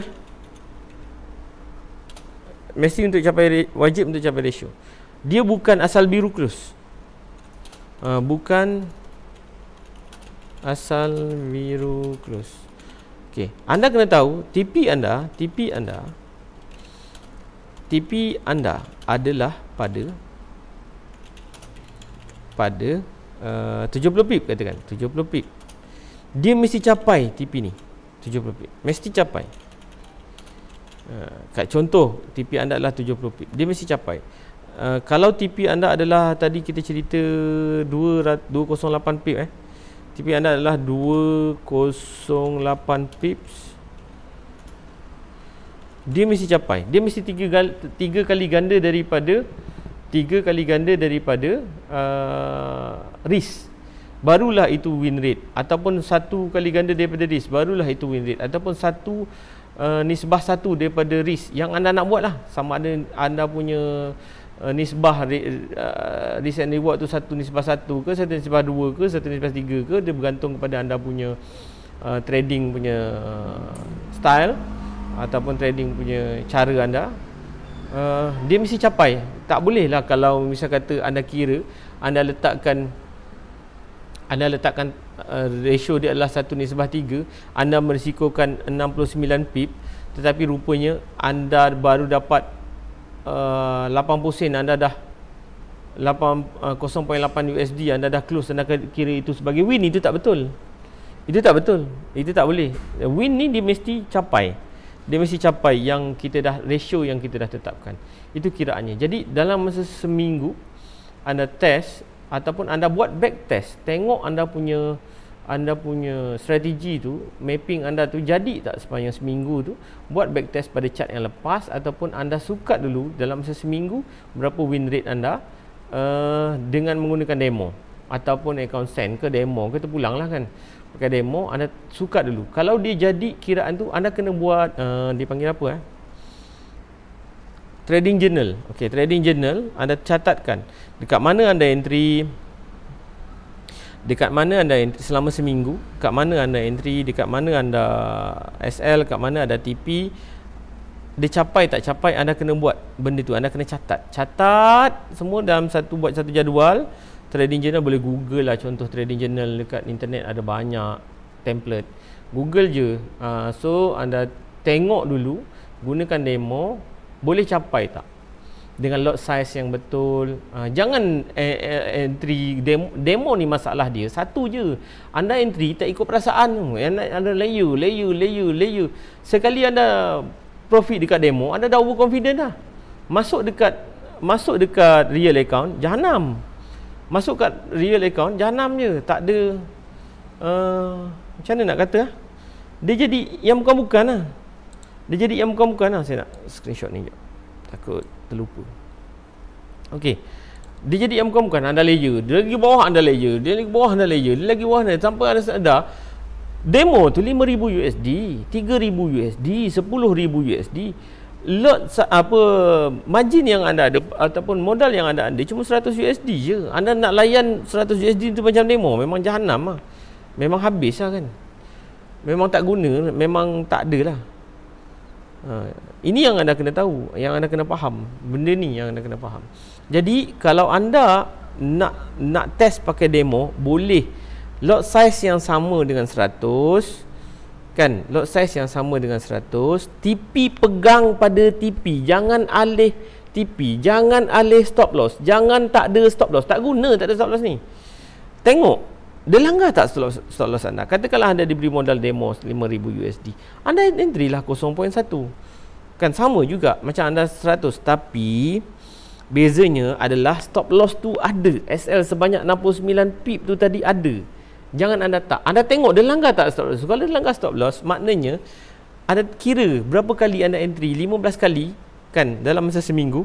mesti untuk capai, wajib untuk capai ratio. Dia bukan asal biru close. Bukan asal biru close. Okey, anda kena tahu TP anda adalah pada 70 pip, katakan 70 pip. Dia mesti capai TP ni 70 pip. Mesti capai. Kat contoh TP anda adalah 70 pip. Dia mesti capai. Kalau TP anda adalah tadi kita cerita 208 pip TP anda adalah 208 pips. Dia mesti capai. Dia mesti 3 kali ganda daripada risk. Barulah itu win rate. Ataupun 1 kali ganda daripada risk, barulah itu win rate. Ataupun nisbah 1 daripada risk yang anda nak buat lah. Sama ada anda punya nisbah risk and reward tu 1/1 ke, 1/2 ke, 1/3 ke. Dia bergantung kepada anda punya trading punya style ataupun trading punya cara anda. Dia mesti capai. Tak boleh lah kalau misal kata anda kira anda letakkan anda letakkan ratio dia adalah 1/3, anda merisikokan 69 pip, tetapi rupanya anda baru dapat 80 sen, anda dah 0.8 USD, anda dah close, anda kira itu sebagai win. Itu tak betul. Itu tak betul. Itu tak boleh. Win ni dia mesti capai. Dia mesti capai yang kita dah, ratio yang kita dah tetapkan. Itu kiraannya. Jadi dalam masa seminggu anda test ataupun anda buat back test, tengok anda punya strategi tu, mapping anda tu jadi tak sepanjang seminggu tu. Buat back test pada chart yang lepas, ataupun anda sukat dulu dalam masa seminggu berapa win rate anda dengan menggunakan demo ataupun account send ke demo ke, terpulang lah kan, pakai demo. Anda sukat dulu. Kalau dia jadi kiraan tu, anda kena buat dipanggil apa trading journal. Okey, trading journal anda catatkan dekat mana anda entry, dekat mana anda entry selama seminggu, dekat mana anda entry, dekat mana anda SL, dekat mana ada TP. Dia capai tak capai, anda kena buat benda tu, anda kena catat semua dalam buat satu jadual. Trading journal boleh google lah, contoh trading journal dekat internet ada banyak template, google je. So anda tengok dulu, gunakan demo, boleh capai tak dengan lot size yang betul. Jangan entry demo ni, masalah dia satu je, anda entry tak ikut perasaan. Anda layer. Sekali anda profit dekat demo, anda dah overconfident dah. Masuk dekat real account, jahanam. Masuk kat real account, jahanam je. Tak ada macam mana nak kata, dia jadi yang bukan-bukan lah. Dia jadi yang bukan-bukan lah. Saya nak screenshot ni sekejap, takut terlupa. Okey, dia jadi yang bukan-bukan. Anda layer, dia lagi bawah anda layer, dia lagi bawah anda layer, dia lagi bawah anda, sampai anda sedar demo tu 5,000 USD, 3,000 USD, 10,000 USD. Lot margin yang anda ada ataupun modal yang anda ada cuma 100 USD je. Anda nak layan 100 USD tu macam demo, memang jahanam lah. Memang habis lah kan. Memang tak guna, memang tak ada lah. Ini yang anda kena tahu, yang anda kena faham. Benda ni yang anda kena faham. Jadi kalau anda nak test pakai demo, boleh. Lot size yang sama dengan 100 kan, lot size yang sama dengan 100. TP pegang pada TP, jangan alih TP, jangan alih stop loss, jangan tak ada stop loss. Tak guna tak ada stop loss ni. Tengok dia langgar tak stop loss anda. Katakanlah anda diberi modal demo 5,000 USD, anda entry lah 0.1 kan, sama juga macam anda 100, tapi bezanya adalah stop loss tu ada, SL sebanyak 69 pip tu tadi ada. Jangan anda tengok dia langgar tak stop loss. Kalau dia langgar stop loss, maknanya anda kira berapa kali anda entry, 15 kali kan dalam masa seminggu,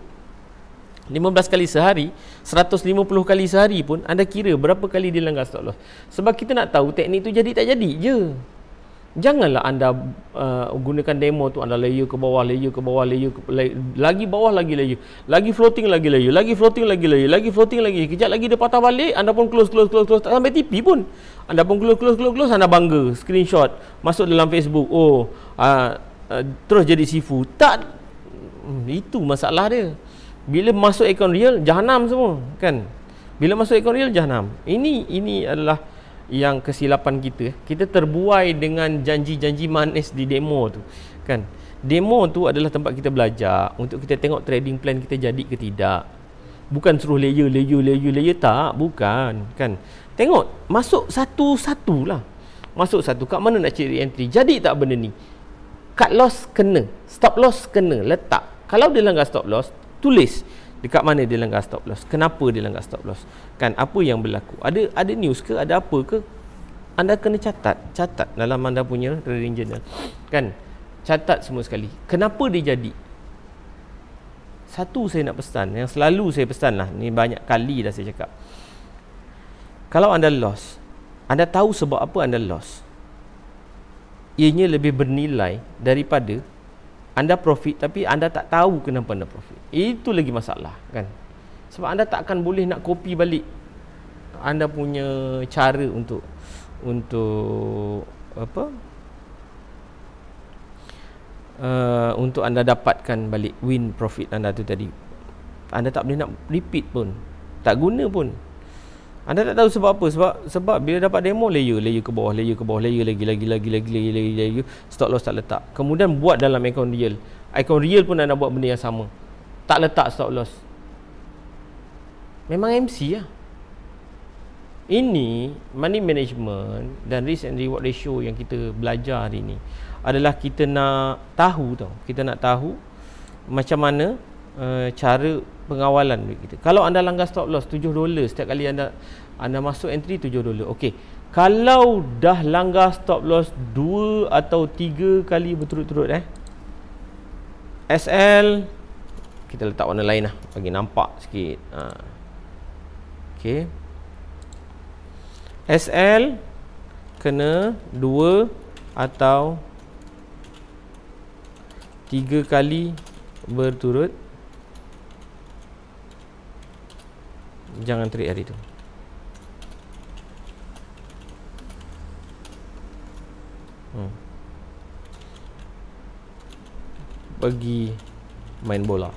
15 kali sehari, 150 kali sehari pun anda kira berapa kali dia langgar stop loss. Sebab kita nak tahu teknik tu jadi tak jadi je. Janganlah anda gunakan demo tu, anda layer ke bawah, layer lagi bawah, lagi layer, lagi floating, lagi layer, lagi floating, lagi layer, lagi floating lagi. Kejap lagi dia patah balik, anda pun close, tak sampai TP pun. Anda pun close, anda bangga, screenshot, masuk dalam Facebook. Terus jadi sifu. Tak, itu masalah dia. Bila masuk akaun real, jahanam semua kan. Bila masuk akaun real, jahanam. Ini adalah yang kesilapan kita. Kita terbuai dengan janji-janji manis di demo tu kan. Demo tu adalah tempat kita belajar untuk kita tengok trading plan kita jadi ke tidak. Bukan suruh layer tak, bukan kan. Tengok, masuk satu-satu lah. Masuk satu, kat mana nak cari entry, jadi tak benda ni. Cut loss kena, stop loss kena letak. Kalau dia langgar stop loss, tulis dekat mana dia langgar stop loss, kenapa dia langgar stop loss kan, apa yang berlaku, ada news ke, ada apa ke, anda kena catat dalam anda punya trading journal kan. Catat semua sekali, kenapa dia jadi. Satu saya nak pesan, yang selalu saya pesan lah, ni banyak kali dah saya cakap, kalau anda loss, anda tahu sebab apa anda loss, ianya lebih bernilai daripada anda profit tapi anda tak tahu kenapa anda profit. Itu lagi masalah kan. Sebab anda tak akan boleh nak copy balik anda punya cara untuk apa? Untuk anda dapatkan balik win profit anda tu tadi. Anda tak boleh nak repeat pun. Tak guna pun. Anda tak tahu sebab apa? Sebab bila dapat demo, layer ke bawah, layer lagi, stop loss tak letak. Kemudian buat dalam akaun real. Akaun real pun anda buat benda yang sama. Tak letak stop loss. Memang MC lah. Ini money management dan risk and reward ratio yang kita belajar hari ni adalah kita nak tahu tau. Kita nak tahu macam mana cara pengawalan duit kita. Kalau anda langgar stop loss $7 setiap kali anda masuk entry $7. Okey. Kalau dah langgar stop loss 2 atau 3 kali berturut-turut SL kita letak warna lain lah bagi nampak sikit. Okey. SL kena 2 atau 3 kali berturut. Jangan trade hari tu. Pergi main bola.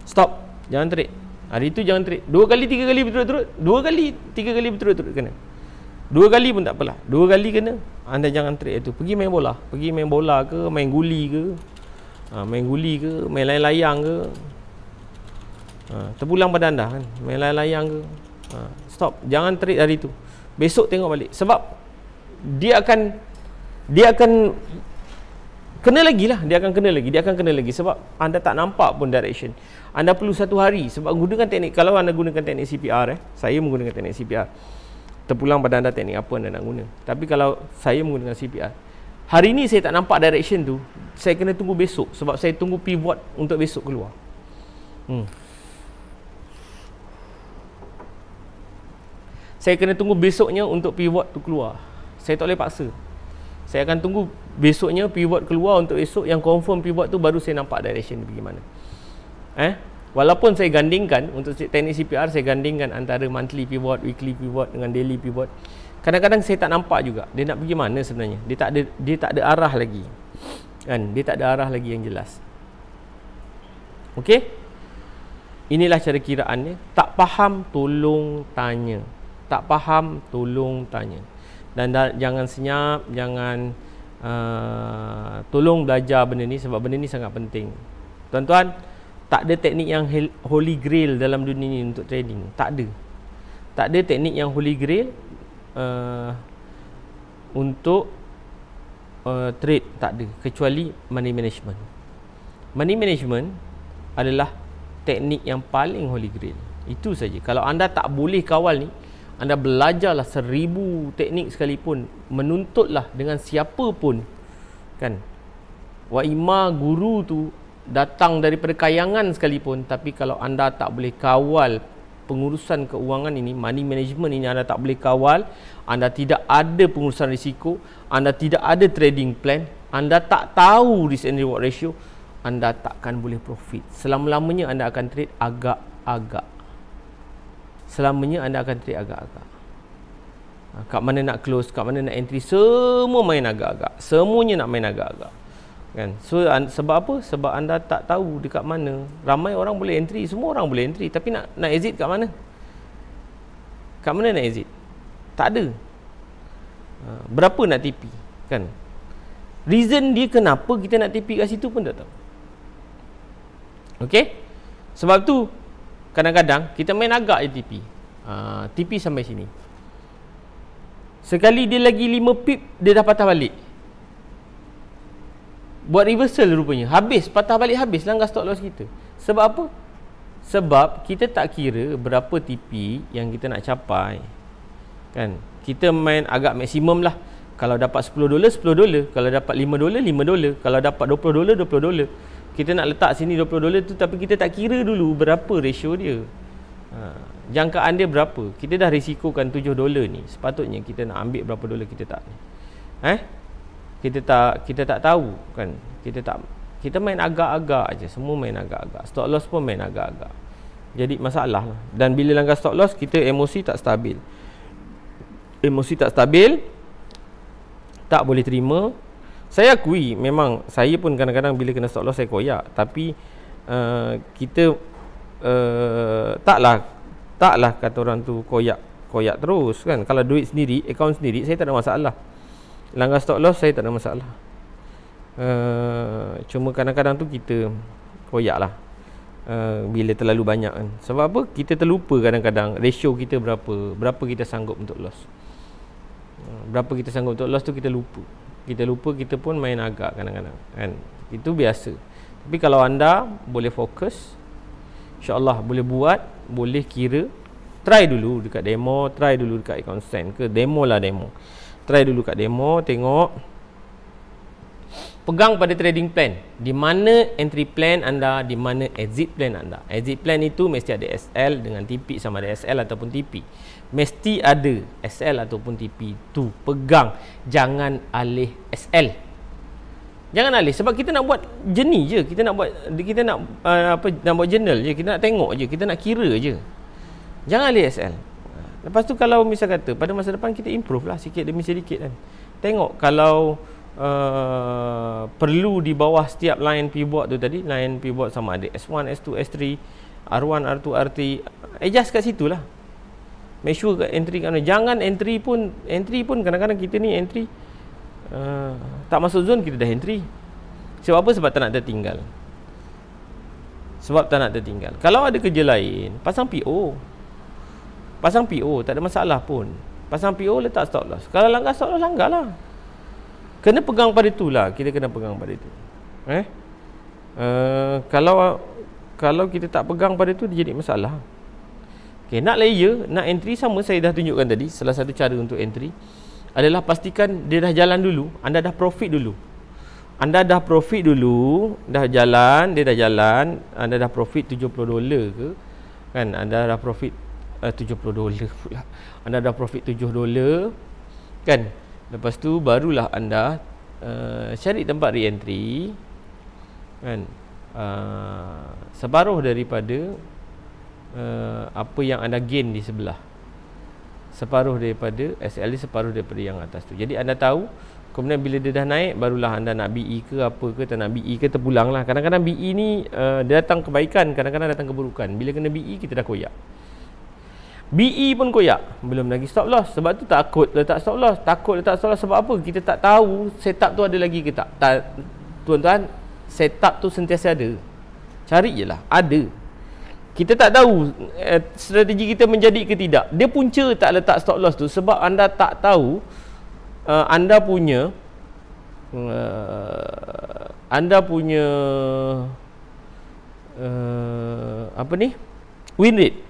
Stop. Jangan trade. Hari tu jangan trade. 2 kali 3 kali berturut-turut. 2 kali 3 kali berturut-turut kena. 2 kali pun tak apalah. 2 kali kena. Anda jangan trade itu. Pergi main bola. Pergi main bola ke, main guli ke. Main guli ke, main layang-layang ke. Terpulang pada anda kan. Main layang-layang ke. Stop. Jangan trade hari tu. Besok tengok balik. Sebab dia akan kena lagi lah. Dia akan kena lagi sebab anda tak nampak pun direction. Anda perlu 1 hari sebab gunakan teknik. Kalau anda gunakan teknik CPR saya menggunakan teknik CPR. Terpulang pada anda teknik apa anda nak guna. Tapi kalau saya menggunakan CPR, hari ni saya tak nampak direction tu, saya kena tunggu besok sebab saya tunggu pivot untuk besok keluar. Saya kena tunggu besoknya untuk pivot tu keluar. Saya tak boleh paksa. Saya akan tunggu besoknya pivot keluar untuk esok yang confirm pivot tu baru saya nampak direction pergi mana. Walaupun saya gandingkan untuk teknik CPR, saya gandingkan antara monthly pivot, weekly pivot dengan daily pivot. Kadang-kadang saya tak nampak juga dia nak pergi mana sebenarnya. Dia tak ada arah lagi. Kan? Dia tak ada arah lagi yang jelas. Okey? Inilah cara kiraannya. Tak faham, tolong tanya. Tak faham, tolong tanya. Dan jangan senyap, jangan tolong belajar benda ni sebab benda ni sangat penting. Tuan-tuan, tak ada teknik yang holy grail dalam dunia ni untuk trading. Tak ada. Tak ada teknik yang holy grail untuk trade. Tak ada. Kecuali money management. Money management adalah teknik yang paling holy grail. Itu saja. Kalau anda tak boleh kawal ni, anda belajarlah 1000 teknik sekalipun, menuntutlah dengan siapa pun, kan. Wa imma guru tu datang daripada kayangan sekalipun, tapi kalau anda tak boleh kawal pengurusan keuangan ini, money management ini anda tak boleh kawal, anda tidak ada pengurusan risiko, anda tidak ada trading plan, anda tak tahu risk and reward ratio, anda takkan boleh profit. Selama-lamanya anda akan trade agak-agak. Selamanya anda akan trade agak-agak. Kat mana nak close, kat mana nak entry, semua main agak-agak. Semuanya nak main agak-agak. Kan? So sebab apa? Sebab anda tak tahu dekat mana. Ramai orang boleh entry, semua orang boleh entry, tapi nak exit kat mana? Kat mana nak exit? Tak ada. Berapa nak TP? Kan? Reason dia kenapa kita nak TP kat situ pun tak tahu. Okey? Sebab tu kadang-kadang kita main agak je TP. TP sampai sini. Sekali dia lagi 5 pip, dia dah patah balik. Buat reversal rupanya. Habis, patah balik habis langgar stop loss kita. Sebab apa? Sebab kita tak kira berapa TP yang kita nak capai. Kan? Kita main agak maksimum lah. Kalau dapat $10, $10. Kalau dapat $5, $5. Kalau dapat $20, $20. Kita nak letak sini $20 tu, tapi kita tak kira dulu berapa ratio dia. Jangkaan dia berapa. Kita dah risikokan $7 ni. Sepatutnya kita nak ambil berapa dolar kita tak ni. Kita tak tahu kan. Kita main agak-agak aja. Semua main agak-agak. Stop loss pun main agak-agak. Jadi masalah lah. Dan bila langgar stop loss, kita emosi tak stabil. Emosi tak stabil, tak boleh terima. Saya akui memang saya pun kadang-kadang bila kena stop loss saya koyak, tapi kita taklah Taklah kata orang tu koyak terus kan. Kalau duit sendiri, akaun sendiri, saya tak ada masalah. Langgar stop loss saya tak ada masalah. Cuma kadang-kadang tu kita koyak lah bila terlalu banyak kan. Sebab apa? Kita terlupa kadang-kadang ratio kita berapa kita sanggup untuk loss. Berapa kita sanggup untuk loss tu kita lupa. Kita pun main agak kadang-kadang kan. Itu biasa. Tapi kalau anda boleh fokus, InsyaAllah boleh buat, boleh kira. Try dulu dekat demo, try dulu dekat consent ke demo. Try dulu kat demo, tengok. Pegang pada trading plan. Di mana entry plan anda, di mana exit plan anda. Exit plan itu mesti ada SL dengan TP, sama ada SL ataupun TP. Mesti ada SL ataupun TP. Tu pegang, jangan alih SL. Jangan alih, sebab kita nak buat journey je, kita nak buat journal je, kita nak tengok je, kita nak kira je. Jangan alih SL. Lepas tu kalau misal kata pada masa depan kita improve lah sikit demi sedikit kan. Tengok kalau perlu di bawah setiap line pivot tu tadi, line pivot sama ada S1, S2, S3, R1, R2, R3, adjust kat situ lah. Make sure kat entry kat mana. Jangan entry pun kadang-kadang kita ni entry tak masuk zone kita dah entry. Sebab apa? Sebab tak nak tertinggal. Kalau ada kerja lain, pasang PO tak ada masalah pun. Pasang PO, letak stop loss. Kalau langgar stop loss, langgar lah. Kena pegang pada tu lah. Kita kena pegang pada tu. Kalau kita tak pegang pada tu, dia jadi masalah. Okay, nak layer, nak entry sama saya dah tunjukkan tadi. Salah satu cara untuk entry adalah pastikan dia dah jalan dulu. Anda dah profit dulu. Anda dah jalan, dia dah jalan. Anda dah profit $70 ke kan? Anda dah profit $70 pula. Anda dah profit $7 kan? Lepas tu barulah anda cari tempat re-entry kan, separuh daripada apa yang anda gain di sebelah, separuh daripada SL, separuh daripada yang atas tu. Jadi anda tahu, kemudian bila dia dah naik, barulah anda nak BE ke apa ke, tak nak BE ke, terpulang lah. Kadang-kadang BE ni dia datang kebaikan, kadang-kadang datang keburukan. Bila kena BE, kita dah koyak. BE pun koyak, belum lagi stop loss. Sebab tu takut letak stop loss. Sebab apa? Kita tak tahu setup tu ada lagi ke tak. Tuan-tuan, setup tu sentiasa ada. Cari je lah, ada. Kita tak tahu strategi kita menjadi ke tidak. Dia punca tak letak stop loss tu sebab anda tak tahu anda punya apa ni, win rate.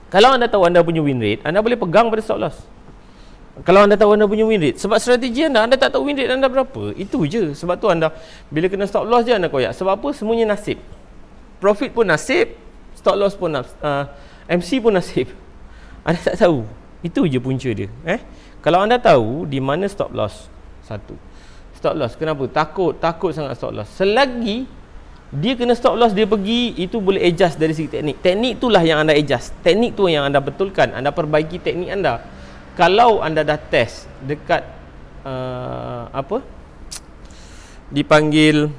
Kalau anda tahu anda punya win rate, anda boleh pegang pada stop loss. Kalau anda tahu anda punya win rate, sebab strategi anda tak tahu win rate anda berapa. Itu je. Sebab tu anda bila kena stop loss je anda koyak. Sebab apa? Semuanya nasib. Profit pun nasib, stop loss pun MC pun nasib. Anda tak tahu. Itu je punca dia. Kalau anda tahu di mana stop loss, satu. Stop loss, kenapa? Takut sangat stop loss. Selagi dia kena stop loss, dia pergi, itu boleh adjust dari segi teknik. Teknik itulah yang anda adjust. Teknik tu yang anda betulkan. Anda perbaiki teknik anda. Kalau anda dah test dekat apa dipanggil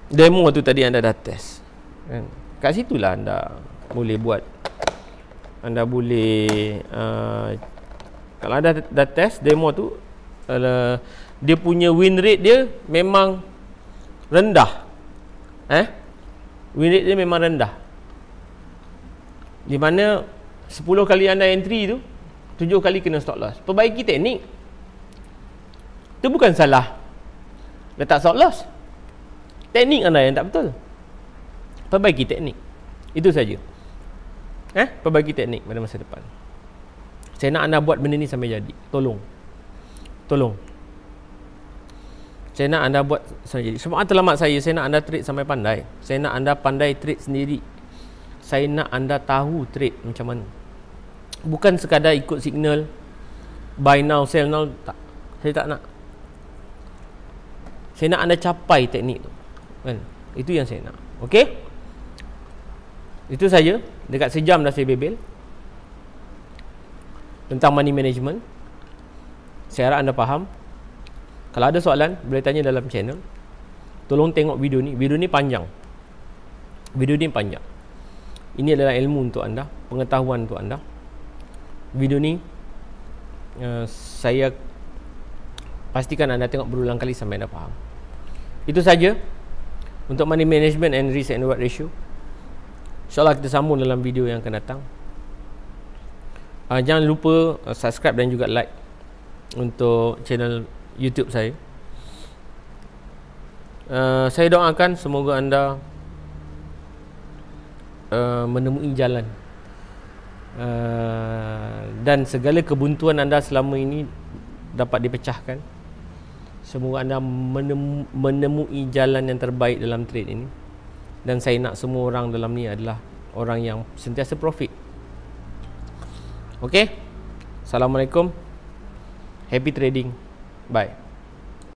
demo tu tadi, anda dah test kan? Kat situlah anda boleh buat. Anda boleh kalau anda dah test demo tu, dia punya win rate dia memang rendah. Win rate dia memang rendah. Di mana 10 kali anda entry tu, 7 kali kena stop loss. Perbaiki teknik. Itu bukan salah letak stop loss. Teknik anda yang tak betul. Perbaiki teknik. Itu saja. Perbaiki teknik pada masa depan. Saya nak anda buat benda ni sampai jadi. Tolong. Saya nak anda buat sampai jadi. Semua terlamat saya nak anda trade sampai pandai. Saya nak anda pandai trade sendiri. Saya nak anda tahu trade macam mana. Bukan sekadar ikut signal, buy now, sell now. Tak. Saya tak nak. Saya nak anda capai teknik tu kan? Itu yang saya nak. Okey? Itu saja. Dekat sejam dah saya bebel tentang money management. Saya harap anda faham. Kalau ada soalan, boleh tanya dalam channel. Tolong tengok video ni. Video ni panjang. Video ni panjang. Ini adalah ilmu untuk anda, pengetahuan untuk anda. Video ni saya pastikan anda tengok berulang kali sampai anda faham. Itu saja untuk money management and risk and reward ratio. InsyaAllah kita sambung dalam video yang akan datang. Jangan lupa subscribe dan juga like untuk channel YouTube saya. Saya doakan semoga anda menemui jalan dan segala kebuntuan anda selama ini dapat dipecahkan. Semoga anda menemui jalan yang terbaik dalam trade ini. Dan saya nak semua orang dalam ni adalah orang yang sentiasa profit. Okey. Assalamualaikum. Happy trading. Bye.